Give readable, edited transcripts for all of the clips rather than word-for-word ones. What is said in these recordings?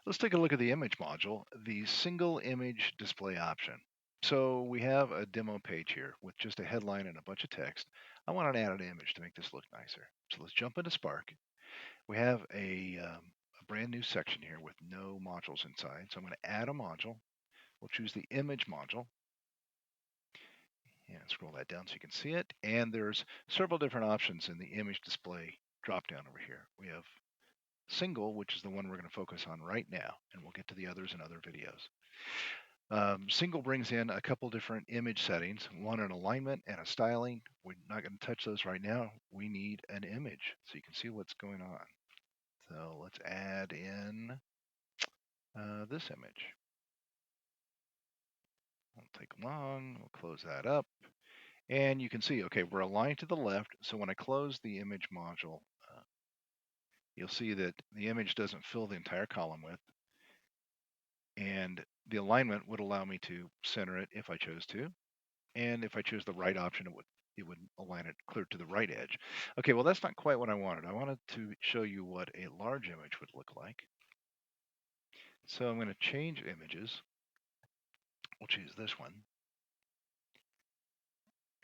Let's take a look at the image module, the single image display option. So we have a demo page here with just a headline and a bunch of text. I want to add an image to make this look nicer. So let's jump into Spark. We have a brand new section here with no modules inside. So I'm going to add a module. We'll choose the image module and scroll that down so you can see it. And there's several different options in the image display drop down over here. We have single, which is the one we're going to focus on right now, and we'll get to the others in other videos. Single brings in a couple different image settings, one an alignment and a styling. We're not going to touch those right now. We need an image so you can see what's going on. So let's add in this image. Won't take long. We'll close that up. And you can see, okay, we're aligned to the left. So when I close the image module, you'll see that the image doesn't fill the entire column width. And the alignment would allow me to center it if I chose to. And if I choose the right option, it would align it clear to the right edge. Okay, well that's not quite what I wanted. I wanted to show you what a large image would look like. So I'm going to change images. We'll choose this one.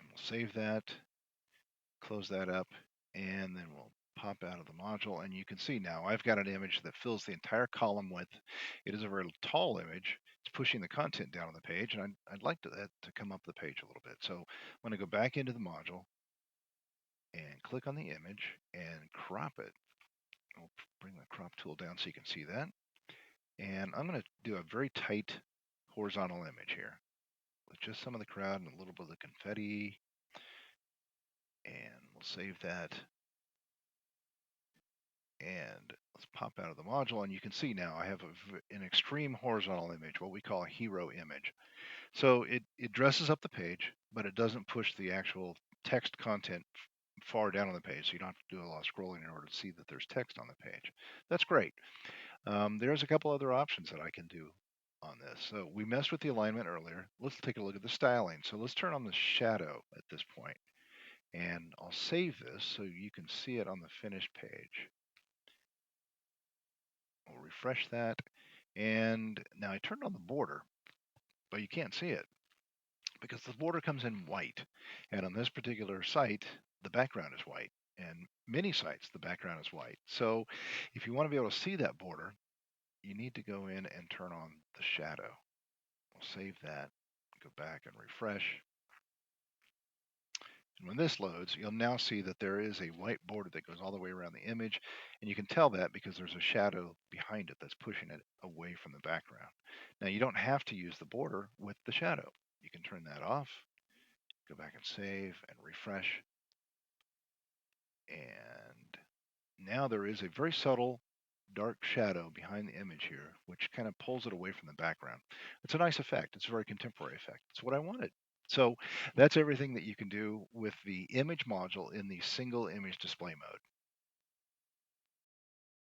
And we'll save that, close that up, and then we'll pop out of the module. And you can see now I've got an image that fills the entire column width. It is a very tall image. It's pushing the content down on the page, and I'd like that to come up the page a little bit. So I'm going to go back into the module and click on the image and crop it. I'll bring the crop tool down so you can see that. And I'm going to do a very tight horizontal image here with just some of the crowd and a little bit of the confetti. And we'll save that. And let's pop out of the module. And you can see now I have an extreme horizontal image, what we call a hero image. So it dresses up the page, but it doesn't push the actual text content far down on the page. So you don't have to do a lot of scrolling in order to see that there's text on the page. That's great. There's a couple other options that I can do on this. So we messed with the alignment earlier. Let's take a look at the styling. So let's turn on the shadow at this point. And I'll save this so you can see it on the finished page. We'll refresh that. And now I turned on the border, but you can't see it because the border comes in white. And on this particular site, the background is white. And many sites, the background is white. So if you want to be able to see that border, you need to go in and turn on the shadow. We'll save that, go back and refresh. And when this loads, you'll now see that there is a white border that goes all the way around the image. And you can tell that because there's a shadow behind it that's pushing it away from the background. Now, you don't have to use the border with the shadow. You can turn that off, go back and save and refresh. And now there is a very subtle dark shadow behind the image here, which kind of pulls it away from the background. It's a nice effect. It's a very contemporary effect. It's what I wanted. So that's everything that you can do with the image module in the single image display mode.